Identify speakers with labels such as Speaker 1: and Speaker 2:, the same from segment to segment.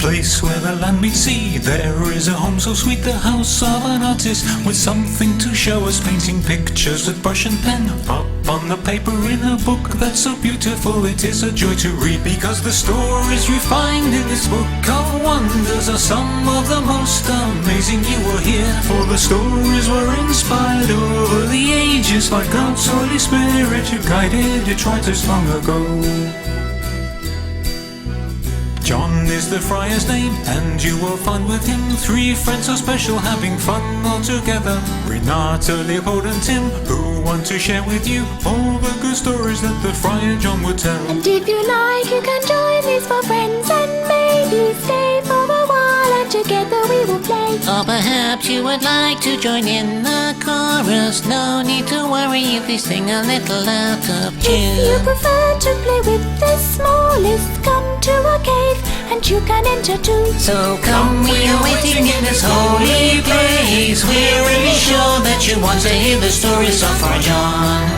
Speaker 1: place where the land meets sea. There is a home so sweet, the house of an artist, with something to show us, painting pictures with brush and pen. Up on the paper in a book that's so beautiful, it is a joy to read, because the stories you find in this book of wonders are some of the most amazing you will hear. For the stories were inspired over the ages by God's Holy Spirit, who guided its writers long ago. John is the friar's name, and you will find with him 3 friends so special, having fun all together. Renata, Leopold and Tim, who want to share with you all the good stories that the Friar John would tell.
Speaker 2: And if you like, you can join these 4 friends and maybe stay for a while, and together we will play.
Speaker 3: Or perhaps you would like to join in the chorus. No need to worry if we sing a little out of tune.
Speaker 2: If you prefer to play with the smallest, come to our cave and you can enter too.
Speaker 3: So come, we are waiting in this holy place. We're really sure that you want to hear the stories of our John.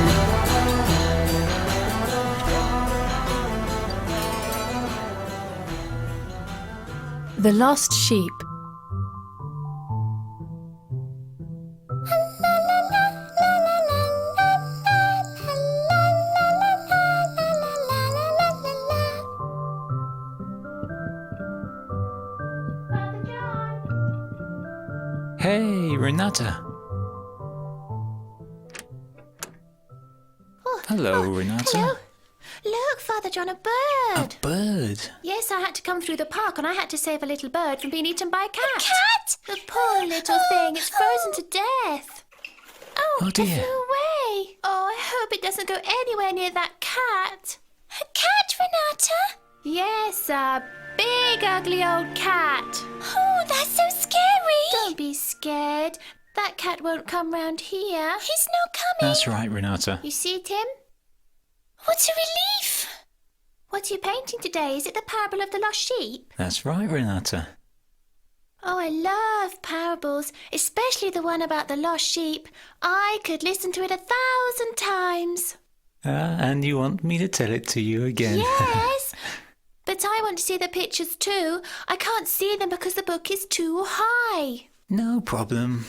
Speaker 4: The Lost Sheep.
Speaker 1: Hey, Renata. Hello, Renata.
Speaker 2: Hello. Look, Father John, a bird.
Speaker 1: A bird?
Speaker 2: Yes, I had to come through the park and I had to save a little bird from being eaten by a cat. A cat? The poor little thing. It's frozen to death.
Speaker 1: Oh, dear.
Speaker 2: It flew away. Oh, I hope it doesn't go anywhere near that cat. A cat, Renata? Yes, a big, ugly old cat. Oh, that's so scary. Don't be scared. That cat won't come round here. He's not coming.
Speaker 1: That's right, Renata.
Speaker 2: You see, Tim? What a relief! What are you painting today? Is it the parable of the lost sheep?
Speaker 1: That's right, Renata.
Speaker 2: Oh, I love parables, especially the one about the lost sheep. I could listen to it 1,000 times.
Speaker 1: And you want me to tell it to you again?
Speaker 2: Yes, but I want to see the pictures too. I can't see them because the book is too high.
Speaker 1: No problem.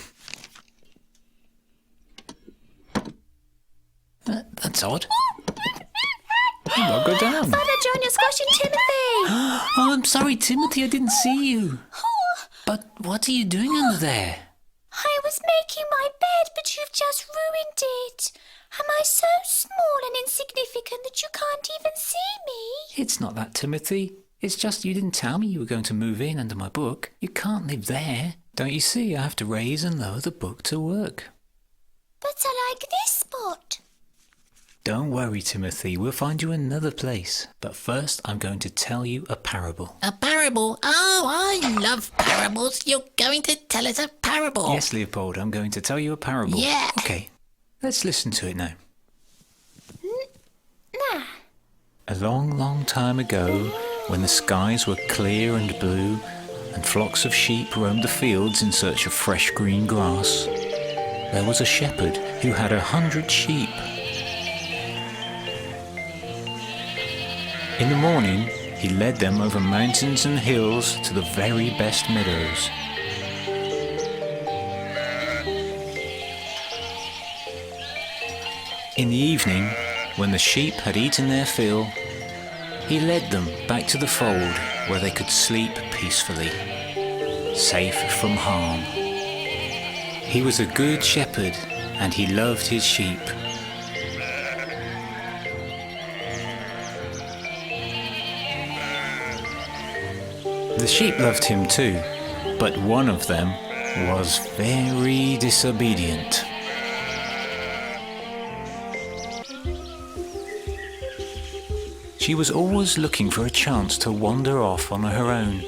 Speaker 1: That's odd. I'll go down.
Speaker 2: Father John, you're squashing Timothy.
Speaker 1: Oh, I'm sorry, Timothy, I didn't see you. But what are you doing under there?
Speaker 2: I was making my bed, but you've just ruined it. Am I so small and insignificant that you can't even see me?
Speaker 1: It's not that, Timothy. It's just you didn't tell me you were going to move in under my book. You can't live there. Don't you see? I have to raise and lower the book to work.
Speaker 2: But I like this spot.
Speaker 1: Don't worry, Timothy. We'll find you another place. But first, I'm going to tell you a parable.
Speaker 3: A parable? Oh, I love parables. You're going to tell us a parable.
Speaker 1: Yes, Leopold, I'm going to tell you a parable.
Speaker 3: Yeah.
Speaker 1: Okay, let's listen to it now.
Speaker 2: Nah.
Speaker 1: A long, long time ago, when the skies were clear and blue, and flocks of sheep roamed the fields in search of fresh green grass, there was a shepherd who had 100 sheep. In the morning, he led them over mountains and hills to the very best meadows. In the evening, when the sheep had eaten their fill, he led them back to the fold where they could sleep peacefully, safe from harm. He was a good shepherd and he loved his sheep. The sheep loved him too, but one of them was very disobedient. She was always looking for a chance to wander off on her own.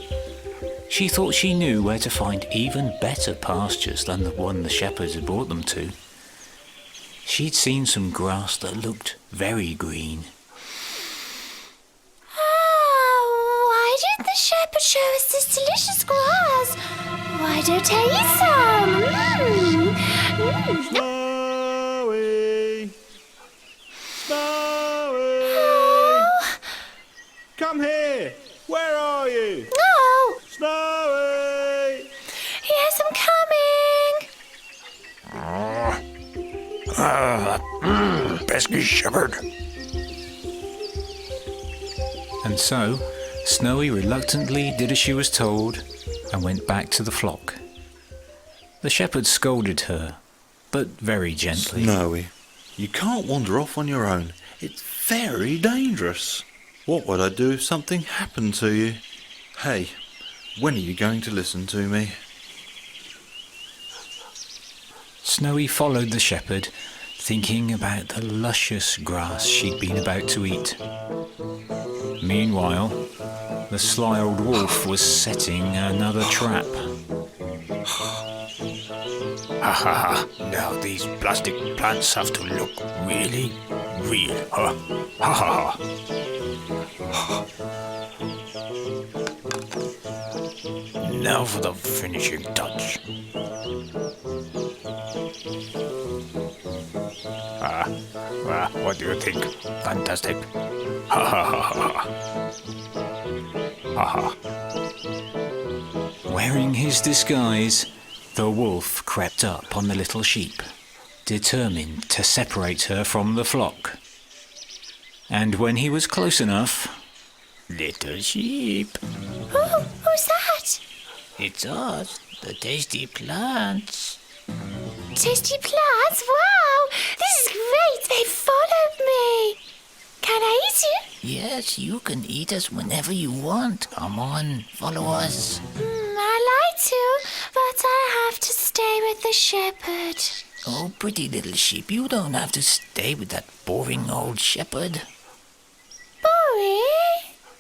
Speaker 1: She thought she knew where to find even better pastures than the one the shepherds had brought them to. She'd seen some grass that looked very green.
Speaker 2: Why did the shepherd show us this delicious grass? Why don't I eat some?
Speaker 5: Snowy! Snowy!
Speaker 2: Oh.
Speaker 5: Come here! Where are you?
Speaker 2: No!
Speaker 1: Pesky shepherd. And so, Snowy reluctantly did as she was told and went back to the flock. The shepherd scolded her, but very gently.
Speaker 5: Snowy, you can't wander off on your own. It's very dangerous. What would I do if something happened to you? Hey, when are you going to listen to me?
Speaker 1: Snowy followed the shepherd, thinking about the luscious grass she'd been about to eat. Meanwhile, the sly old wolf was setting another trap. Ha ha ha! Now these plastic plants have to look really real. Ha ha ha! Now for the finishing touch. What do you think? Fantastic. Ha ha ha ha. Ha ha. Wearing his disguise, the wolf crept up on the little sheep, determined to separate her from the flock. And when he was close enough... Little sheep.
Speaker 2: Who's that?
Speaker 3: It's us, the tasty plants.
Speaker 2: Tasty plants? Wow! This is great! They followed me! Can I eat you?
Speaker 3: Yes, you can eat us whenever you want. Come on, follow us.
Speaker 2: I like to, but I have to stay with the shepherd.
Speaker 3: Oh, pretty little sheep, you don't have to stay with that boring old shepherd.
Speaker 2: Boring?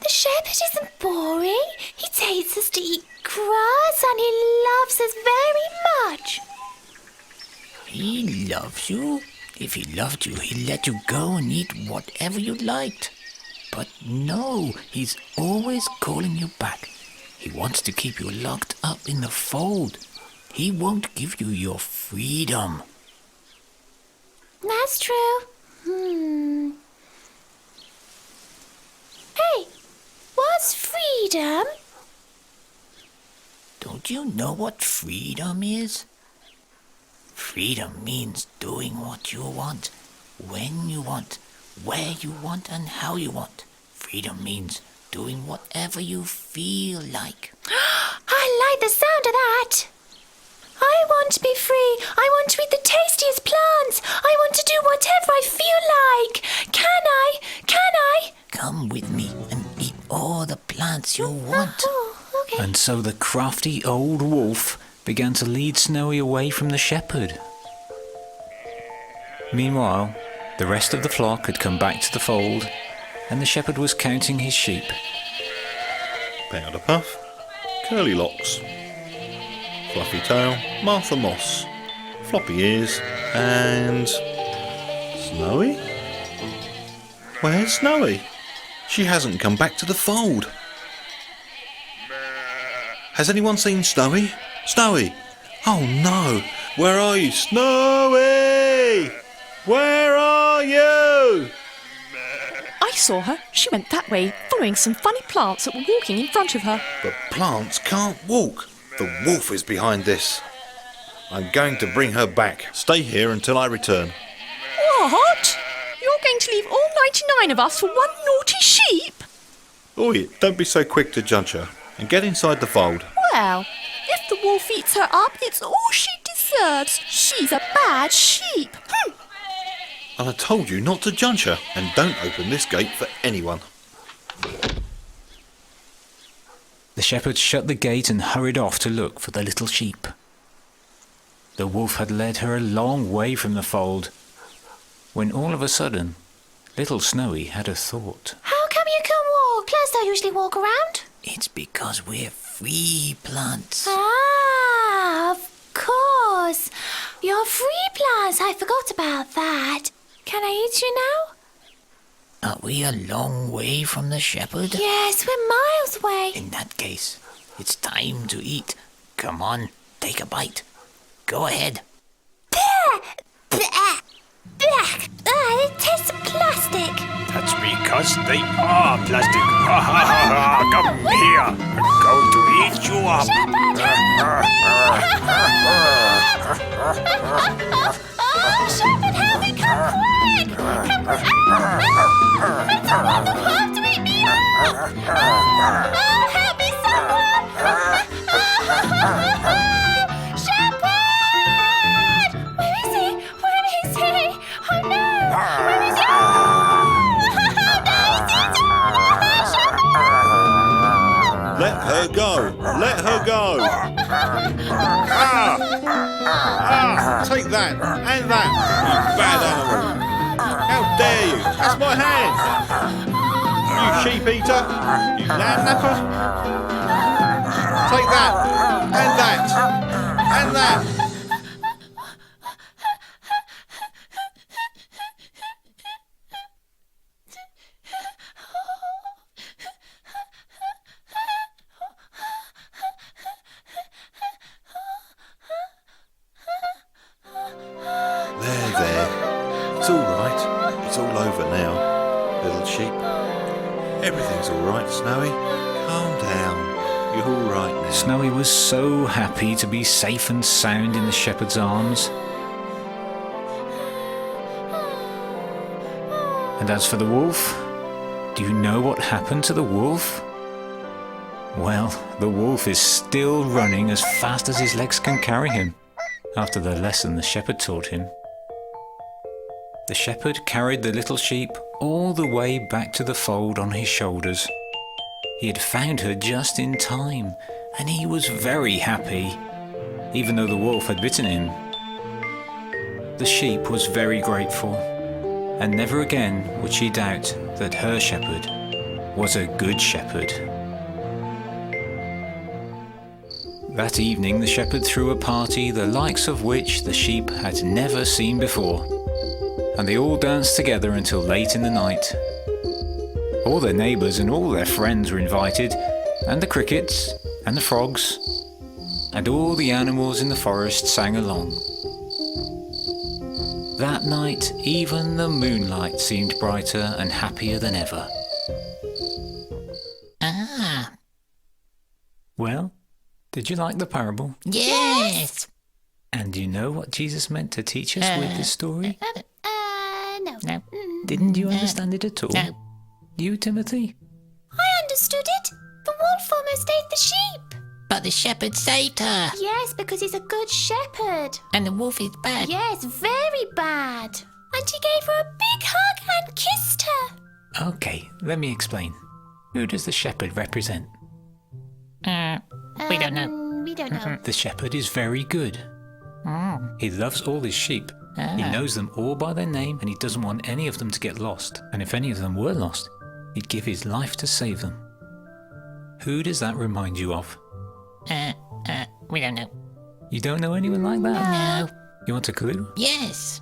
Speaker 2: The shepherd isn't boring. He takes us to eat grass and he loves us very much.
Speaker 3: He loves you. If he loved you, he'd let you go and eat whatever you liked. But no, he's always calling you back. He wants to keep you locked up in the fold. He won't give you your freedom.
Speaker 2: That's true. Hey, what's freedom?
Speaker 3: Don't you know what freedom is? Freedom means doing what you want, when you want, where you want and how you want. Freedom means doing whatever you feel like.
Speaker 2: I like the sound of that. I want to be free. I want to eat the tastiest plants. I want to do whatever I feel like. Can I? Can I?
Speaker 3: Come with me and eat all the plants you want.
Speaker 2: Oh, okay.
Speaker 1: And so the crafty old wolf began to lead Snowy away from the shepherd. Meanwhile, the rest of the flock had come back to the fold, and the shepherd was counting his sheep.
Speaker 5: Powder Puff, Curly Locks, Fluffy Tail, Martha Moss, Floppy Ears, and... Snowy? Where's Snowy? She hasn't come back to the fold. Has anyone seen Snowy? Snowy! Oh no! Where are you? Snowy! Where are you?
Speaker 6: I saw her. She went that way, following some funny plants that were walking in front of her.
Speaker 5: The plants can't walk. The wolf is behind this. I'm going to bring her back. Stay here until I return.
Speaker 6: What? You're going to leave all 99 of us for one naughty sheep?
Speaker 5: Oi, don't be so quick to judge her. And get inside the fold.
Speaker 6: Well, if the wolf eats her up, it's all she deserves. She's a bad sheep.
Speaker 5: And I told you not to judge her. And don't open this gate for anyone.
Speaker 1: The shepherd shut the gate and hurried off to look for the little sheep. The wolf had led her a long way from the fold, when all of a sudden, little Snowy had a thought.
Speaker 2: How come you can walk? Plants don't usually walk around.
Speaker 3: It's because we're free plants.
Speaker 2: Ah, of course. You're free plants. I forgot about that. Can I eat you now?
Speaker 3: Are we a long way from the shepherd?
Speaker 2: Yes, we're miles away.
Speaker 3: In that case, it's time to eat. Come on, take a bite. Go ahead.
Speaker 2: It tastes of plastic.
Speaker 1: That's because they are plastic. Ha ha ha ha! Come here! I'm going to eat you up!
Speaker 2: Oh, Shepherd, help
Speaker 5: Let her go! Take that and that, you bad animal! How dare you? That's my hand! You sheep eater! You lamb napper! Take that and that and that! There. It's all right. It's all over now, little sheep. Everything's all right, Snowy. Calm down. You're all right now.
Speaker 1: Snowy was so happy to be safe and sound in the shepherd's arms. And as for the wolf, do you know what happened to the wolf? Well, the wolf is still running as fast as his legs can carry him, after the lesson the shepherd taught him. The shepherd carried the little sheep all the way back to the fold on his shoulders. He had found her just in time, and he was very happy, even though the wolf had bitten him. The sheep was very grateful, and never again would she doubt that her shepherd was a good shepherd. That evening the shepherd threw a party the likes of which the sheep had never seen before, and they all danced together until late in the night. All their neighbours and all their friends were invited, and the crickets and the frogs and all the animals in the forest sang along. That night even the moonlight seemed brighter and happier than ever.
Speaker 3: Ah,
Speaker 1: Well, did you like the parable?
Speaker 3: yes.
Speaker 1: And do you know what Jesus meant to teach us with this story?
Speaker 2: No.
Speaker 3: No.
Speaker 1: Didn't you understand it at all?
Speaker 3: No.
Speaker 1: You, Timothy?
Speaker 2: I understood it. The wolf almost ate the sheep.
Speaker 3: But the shepherd saved her.
Speaker 2: Yes, because he's a good shepherd.
Speaker 3: And the wolf is bad.
Speaker 2: Yes, very bad. And he gave her a big hug and kissed her.
Speaker 1: Okay, let me explain. Who does the shepherd represent?
Speaker 3: We don't know.
Speaker 2: We don't know.
Speaker 1: The shepherd is very good. He loves all his sheep. He knows them all by their name, and he doesn't want any of them to get lost. And if any of them were lost, he'd give his life to save them. Who does that remind you of?
Speaker 3: We don't know.
Speaker 1: You don't know anyone like that?
Speaker 3: No.
Speaker 1: You want a clue?
Speaker 3: Yes.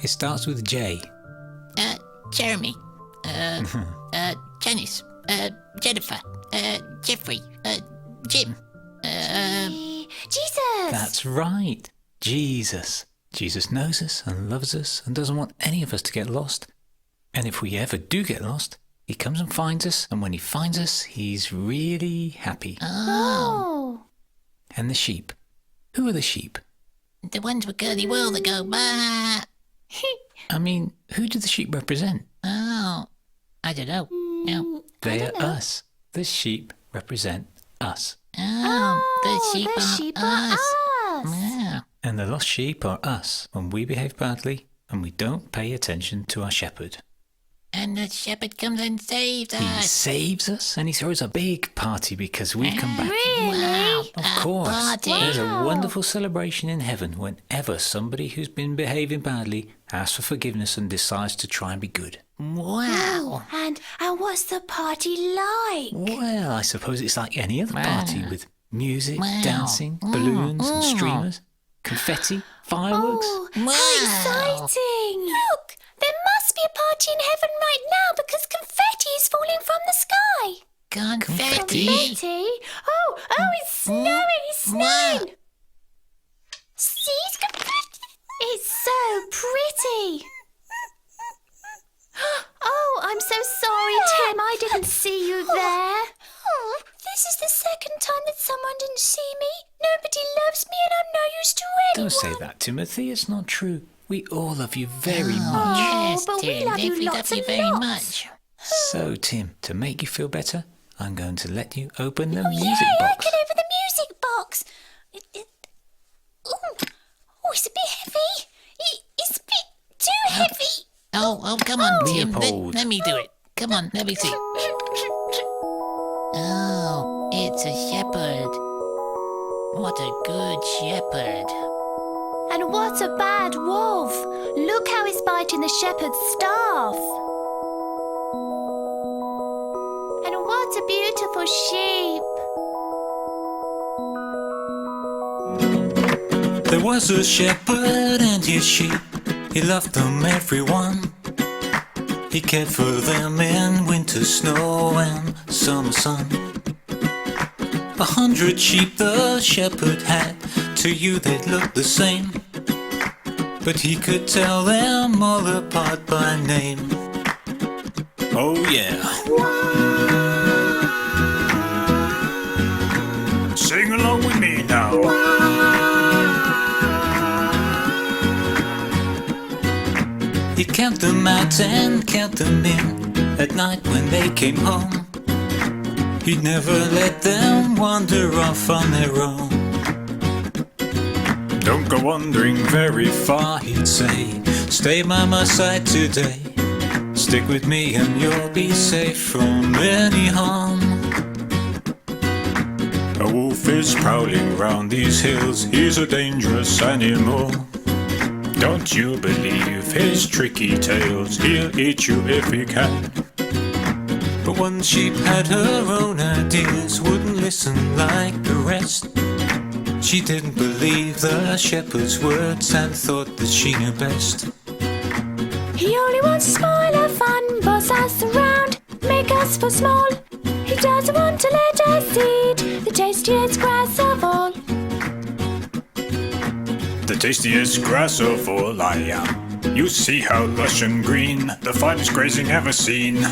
Speaker 1: It starts with J.
Speaker 3: Jeremy. Janice. Jennifer. Jeffrey. Jim.
Speaker 2: Jesus.
Speaker 1: That's right. Jesus. Jesus knows us and loves us and doesn't want any of us to get lost. And if we ever do get lost, he comes and finds us, and when he finds us, he's really happy.
Speaker 2: Oh.
Speaker 1: And the sheep. Who are the sheep?
Speaker 3: The ones with curly wool that go bah.
Speaker 1: I mean, who do the sheep represent?
Speaker 3: Oh, I don't know. No.
Speaker 1: They are us. The sheep represent us.
Speaker 3: Oh, the sheep are us. Yeah.
Speaker 1: And the lost sheep are us when we behave badly and we don't pay attention to our shepherd.
Speaker 3: And the shepherd comes and saves
Speaker 1: He
Speaker 3: us.
Speaker 1: saves us and he throws a big party because we come back.
Speaker 3: Wow.
Speaker 1: Of
Speaker 3: A
Speaker 1: course.
Speaker 3: party.
Speaker 1: There's a wonderful celebration in heaven whenever somebody who's been behaving badly asks for forgiveness and decides to try and be good.
Speaker 3: Wow.
Speaker 2: And what's the party like?
Speaker 1: Well, I suppose it's like any other party with music,
Speaker 3: Wow.
Speaker 1: dancing, balloons and streamers, confetti, fireworks.
Speaker 2: Oh,
Speaker 3: Wow.
Speaker 2: how exciting! Look, there must be a party in heaven right now because confetti is falling from the sky.
Speaker 3: Confetti.
Speaker 2: Confetti? Oh, it's snowing! It's snowing!
Speaker 3: Wow.
Speaker 2: See, it's confetti! It's so pretty! Oh, I'm so sorry, Tim. I didn't see you there. This is the second time that someone didn't see me. Nobody loves me and I'm no use to anyone.
Speaker 1: Don't say that, Timothy. It's not true. We all love you very much.
Speaker 3: Yes,
Speaker 2: but we
Speaker 3: Tim.
Speaker 2: love you
Speaker 3: We
Speaker 2: lots
Speaker 3: love you
Speaker 2: and
Speaker 3: very
Speaker 2: lots.
Speaker 3: much.
Speaker 1: So, Tim, to make you feel better, I'm going to let you open the music
Speaker 2: Yay, I
Speaker 1: box.
Speaker 2: can open the music box. It's a bit heavy. It's a bit too heavy.
Speaker 3: Oh, come on, Tim.
Speaker 1: Leopold.
Speaker 3: Let me do it. Come on, let me see. Oh, it's a shepherd. What a good shepherd.
Speaker 2: And what a bad wolf! Look how he's biting the shepherd's staff. And what a beautiful sheep!
Speaker 1: There was a shepherd and his sheep. He loved them, everyone. He cared for them in winter snow and summer sun. 100 sheep the shepherd had. To you they'd look the same, but he could tell them all apart by name. Oh yeah. Sing along with me now. He'd count them out and count them in at night when they came home. He'd never let them wander off on their own. Don't go wandering very far, he'd say. Stay by my side today. Stick with me and you'll be safe from any harm. A wolf is prowling round these hills. He's a dangerous animal. Don't you believe his tricky tales. He'll eat you if he can. But one sheep had her own ideas, wouldn't listen like the rest. She didn't believe the shepherd's words and thought that she knew best.
Speaker 2: He only wants to spoil our fun, boss us around, make us feel small. He doesn't want to let us eat the tastiest grass of all.
Speaker 1: The tastiest grass of all I am. You see how lush and green, the finest grazing ever seen.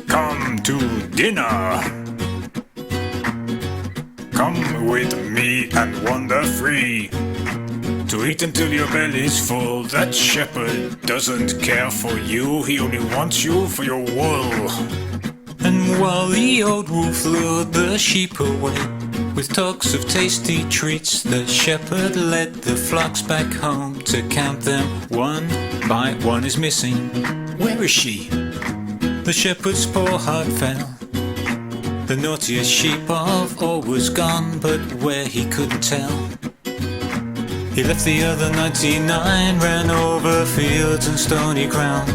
Speaker 1: Come to dinner. Come with me and wander free. To eat until your belly's full. That shepherd doesn't care for you. He only wants you for your wool. And while the old wolf lured the sheep away with talks of tasty treats, the shepherd led the flocks back home to count them. One by one is missing. Where is she? The shepherd's poor heart fell. The naughtiest sheep of all was gone, but where he couldn't tell. He left the other 99, ran over fields and stony ground,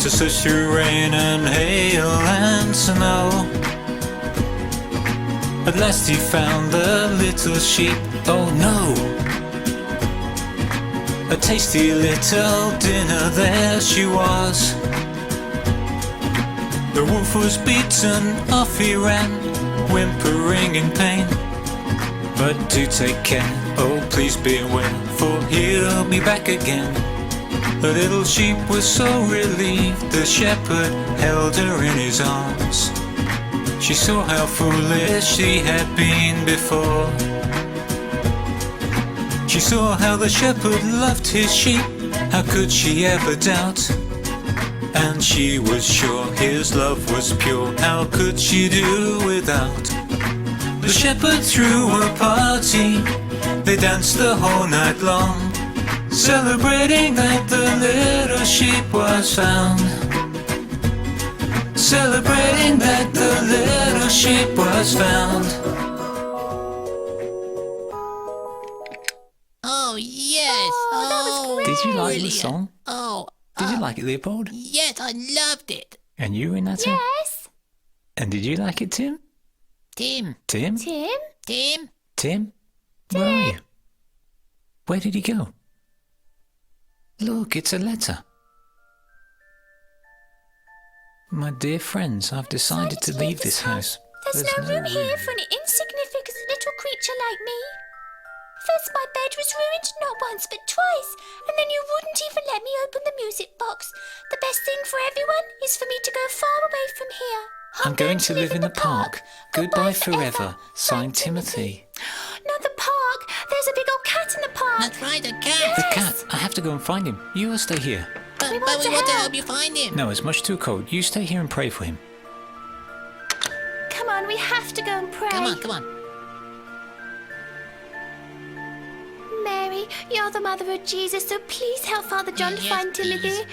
Speaker 1: to search through rain and hail and snow. At last he found the little sheep, oh no! A tasty little dinner there she was. The wolf was beaten, off he ran, whimpering in pain. But do take care, oh please beware, for he'll be back again. The little sheep was so relieved, the shepherd held her in his arms. She saw how foolish she had been before. She saw how the shepherd loved his sheep, how could she ever doubt? And she was sure his love was pure, how could she do without? The shepherd threw a party, they danced the whole night long, celebrating that the little sheep was found. Celebrating that the little sheep was found.
Speaker 3: Oh, yes.
Speaker 2: Oh, that was great.
Speaker 1: Did you like the
Speaker 3: brilliant.
Speaker 1: song?
Speaker 3: Oh,
Speaker 1: Did you like it, Leopold?
Speaker 3: yes, I loved it.
Speaker 1: And you, Renata?
Speaker 2: Yes.
Speaker 1: And did you like it, Tim?
Speaker 3: Tim,
Speaker 1: Tim?
Speaker 2: Tim?
Speaker 3: Tim.
Speaker 1: Tim? Where are you? Where did he go? Look, it's a letter. My dear friends, I've decided to leave this house.
Speaker 2: There's no room here for an insignificant little creature like me. First my bed was ruined, not once but twice, and then you wouldn't even let me open the music box. The best thing for everyone is for me to go far away from here.
Speaker 1: I'm going to live in the park. Goodbye forever. Signed, Timothy.
Speaker 2: Not the park. There's a big old cat in the park.
Speaker 3: That's right, a cat.
Speaker 1: The cat. I have to go and find him. You will stay here.
Speaker 3: But we
Speaker 2: want to
Speaker 3: want to
Speaker 2: help.
Speaker 3: help you find him.
Speaker 1: No, it's much too cold. You stay here and pray for him.
Speaker 2: Come on, we have to go and pray.
Speaker 3: Come on, come on.
Speaker 2: Mary, you're the mother of Jesus, so please help Father John to
Speaker 3: Yes,
Speaker 2: find Timothy.
Speaker 3: please.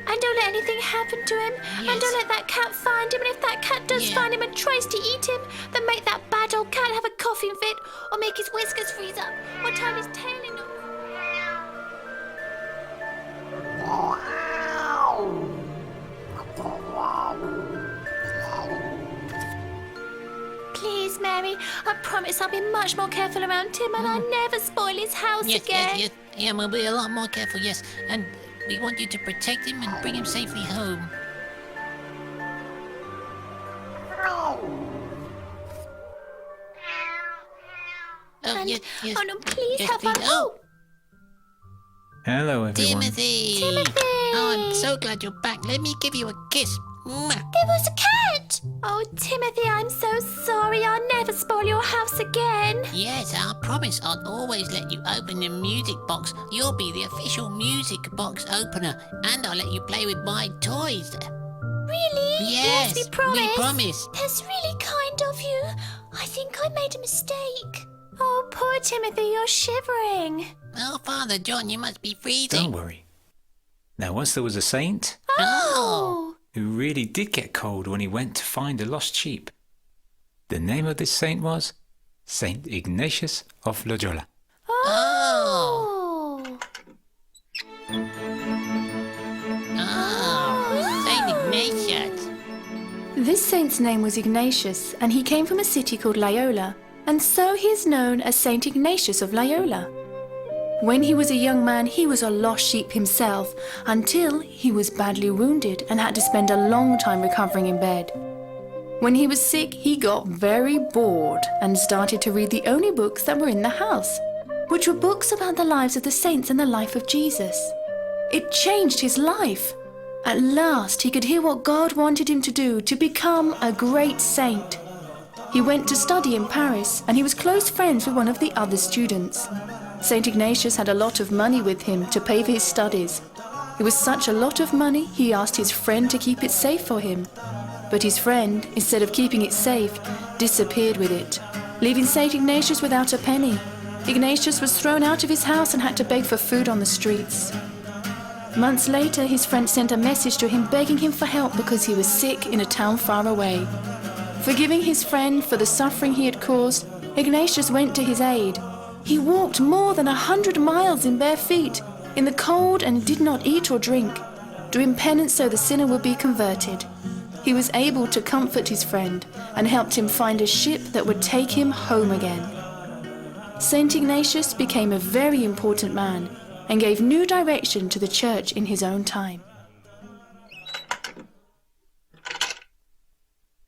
Speaker 2: And don't let anything happen to him. And
Speaker 3: Yes.
Speaker 2: don't let that cat find him. And if that cat does
Speaker 3: Yeah.
Speaker 2: find him and tries to eat him, then make that bad old cat have a coffin coughing fit, or make his whiskers freeze up, or turn his tail into... Please, Mary, I promise I'll be much more careful around Tim and I'll never spoil his house again.
Speaker 3: Yes. Yeah, we'll be a lot more careful, yes. And we want you to protect him and bring him safely home. Oh,
Speaker 2: And,
Speaker 3: yes.
Speaker 2: oh no, please
Speaker 3: Yes,
Speaker 2: have fun.
Speaker 3: please.
Speaker 2: Oh,
Speaker 1: Hello, everyone.
Speaker 3: Timothy!
Speaker 2: Timothy!
Speaker 3: Oh, I'm so glad you're back. Let me give you a kiss. Mwah.
Speaker 2: there was a cat. Oh, Timothy, I'm so sorry. I'll never spoil your house again.
Speaker 3: Yes, I promise I'll always let you open the music box. You'll be the official music box opener, and I'll let you play with my toys.
Speaker 2: Really?
Speaker 3: Yes,
Speaker 2: we promise.
Speaker 3: we promise.
Speaker 2: That's really kind of you. I think I made a mistake. Oh, poor Timothy, you're shivering.
Speaker 3: Oh, Father John, you must be freezing.
Speaker 1: Don't worry. Now, once there was a saint
Speaker 2: Oh.
Speaker 1: who really did get cold when he went to find a lost sheep. The name of this saint was Saint Ignatius of Loyola.
Speaker 2: Oh.
Speaker 3: Saint Ignatius.
Speaker 4: This saint's name was Ignatius, and he came from a city called Loyola, and so he is known as Saint Ignatius of Loyola. When he was a young man, he was a lost sheep himself, until he was badly wounded and had to spend a long time recovering in bed. When he was sick, he got very bored and started to read the only books that were in the house, which were books about the lives of the saints and the life of Jesus. It changed his life. At last, he could hear what God wanted him to do to become a great saint. He went to study in Paris, and he was close friends with one of the other students. Saint Ignatius had a lot of money with him to pay for his studies. It was such a lot of money, he asked his friend to keep it safe for him. But his friend, instead of keeping it safe, disappeared with it, leaving Saint Ignatius without a penny. Ignatius was thrown out of his house and had to beg for food on the streets. Months later, his friend sent a message to him begging him for help because he was sick in a town far away. Forgiving his friend for the suffering he had caused, Ignatius went to his aid. He walked more than 100 miles in bare feet, in the cold, and did not eat or drink, doing penance so the sinner would be converted. He was able to comfort his friend and helped him find a ship that would take him home again. Saint Ignatius became a very important man and gave new direction to the church in his own time.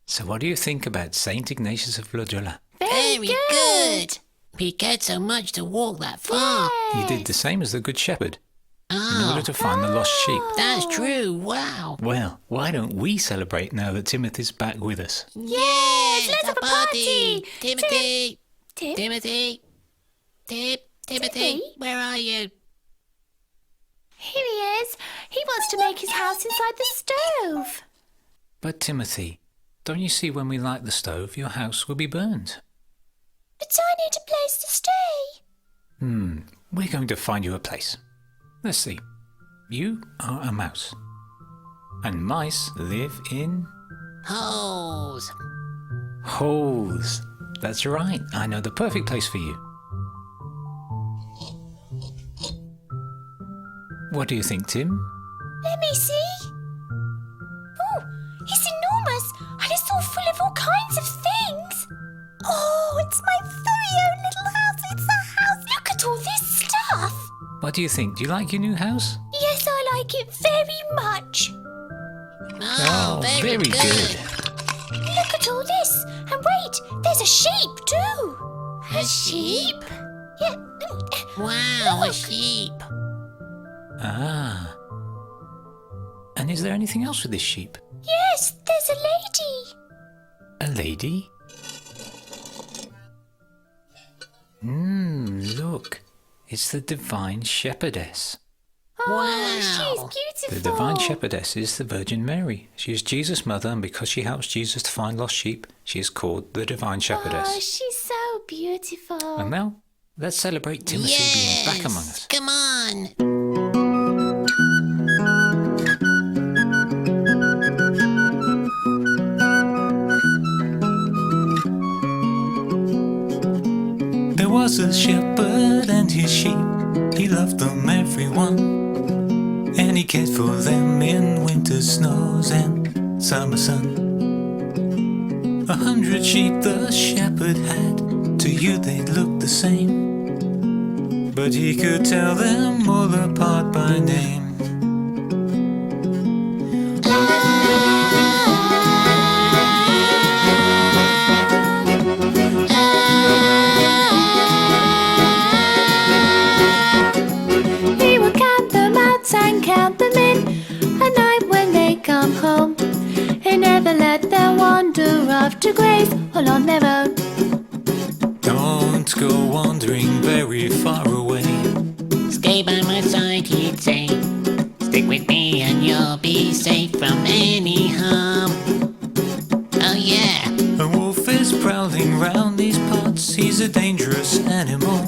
Speaker 1: So what do you think about Saint Ignatius of Loyola?
Speaker 3: Very good. He cared so much to walk that far.
Speaker 1: He did the same as the Good Shepherd in
Speaker 3: Oh,
Speaker 1: order to find the lost sheep.
Speaker 3: that's true. Wow.
Speaker 1: Well, why don't we celebrate now that Timothy's back with us?
Speaker 3: Yes,
Speaker 2: let's have a party.
Speaker 3: Timothy.
Speaker 2: Tim?
Speaker 3: Timothy. Timothy. Where are you?
Speaker 2: Here he is. He wants to make his house inside the stove.
Speaker 1: But Timothy, don't you see when we light the stove, your house will be burned?
Speaker 2: But I need a place to stay.
Speaker 1: We're going to find you a place. Let's see. You are a mouse. And mice live in
Speaker 3: Holes.
Speaker 1: holes. That's right. I know the perfect place for you. What do you think, Tim?
Speaker 2: Let me see. Oh, it's enormous and it's all full of all kinds of things. Oh, it's my very own little house. It's a house. Look at all this stuff.
Speaker 1: What do you think? Do you like your new house?
Speaker 2: Yes, I like it very much.
Speaker 3: Oh, very good.
Speaker 2: Look at all this. And wait, there's a sheep too.
Speaker 3: A sheep?
Speaker 2: Yeah.
Speaker 3: Wow, a
Speaker 2: Look.
Speaker 3: sheep.
Speaker 1: Ah. And is there anything else with this sheep?
Speaker 2: Yes, there's a lady.
Speaker 1: A lady? Look. It's the Divine Shepherdess.
Speaker 2: Oh,
Speaker 3: Wow.
Speaker 2: she's beautiful.
Speaker 1: The Divine Shepherdess is the Virgin Mary. She is Jesus' mother, and because she helps Jesus to find lost sheep, she is called the Divine
Speaker 2: Oh,
Speaker 1: Shepherdess.
Speaker 2: she's so beautiful.
Speaker 1: And now, let's celebrate Timothy being back among us.
Speaker 3: Come on.
Speaker 1: There was a shepherd and his sheep. He loved them, everyone, and he cared for them in winter snows and summer sun. 100 sheep the shepherd had. To you they'd look the same, but he could tell them all apart by name.
Speaker 2: He will count them out and count them in at night when they come home. He never let them wander off to graze all on their own.
Speaker 1: Don't go wandering very far away.
Speaker 3: Stay by my side, he'd say. Stick with me and you'll be safe from any harm. Oh yeah.
Speaker 1: A wolf is prowling round these parts. He's a dangerous animal.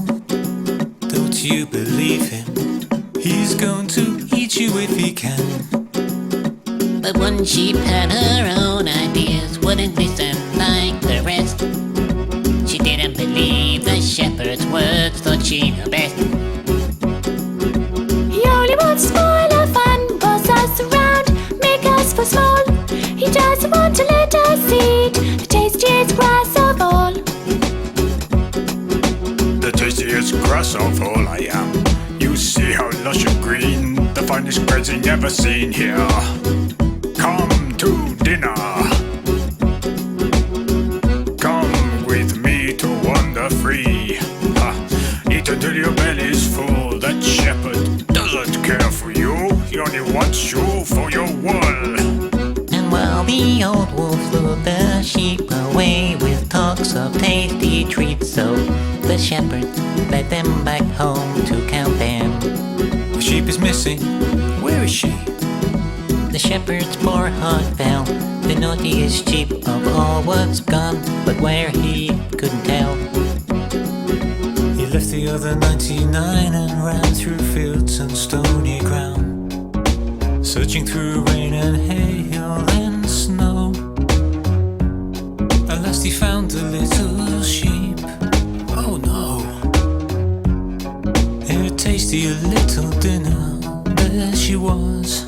Speaker 1: Don't you believe him? He's going to eat you if he can.
Speaker 3: But one sheep had her own ideas, wouldn't listen like the rest. She didn't believe the shepherd's words, thought she knew best.
Speaker 2: He only wants to spoil our fun, boss us around, make us for small. He doesn't want to let us eat the tastiest grass of all.
Speaker 7: The tastiest grass of all I am. You see how lush and green, the finest grazing ever seen here. Come to dinner. Come with me to wander free. Eat until your belly's full. That shepherd doesn't care for you. He only wants you for your wool.
Speaker 3: And while the old wolf lured the sheep away with talks of tasty treats, so the shepherd led them back home to count them.
Speaker 1: The sheep is missing. Where is she?
Speaker 3: The shepherd's poor heart fell. The naughtiest sheep of all was gone, but where he couldn't tell.
Speaker 1: He left the other 99 and ran through fields and stony ground, searching through rain and hail and snow. At last he found the little sheep. Oh no. Her tasty little dinner, there she was.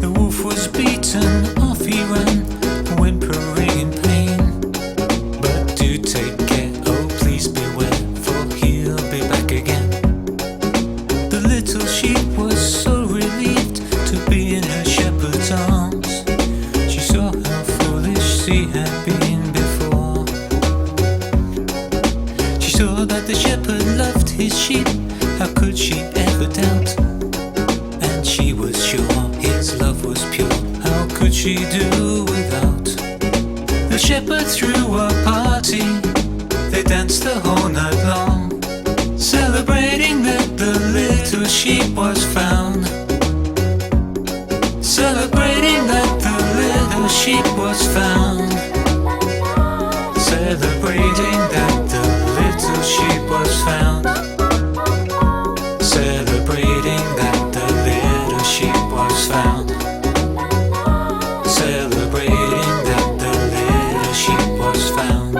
Speaker 1: The wolf was beaten, off he ran, whimpering in pain. But do take care, oh please beware, for he'll be back again. The little sheep was so relieved to be in her shepherd's arms. She saw how foolish she had been before. She saw that the shepherd loved his sheep. How could she ever doubt? And she was sure his love was pure. How could she do without? The shepherd threw a party. They danced the whole night long, celebrating that the little sheep was found. Celebrating that the little sheep was found. Celebrating that the little sheep was found. Celebrating that the little sheep was found. Celebrating that the little sheep was found.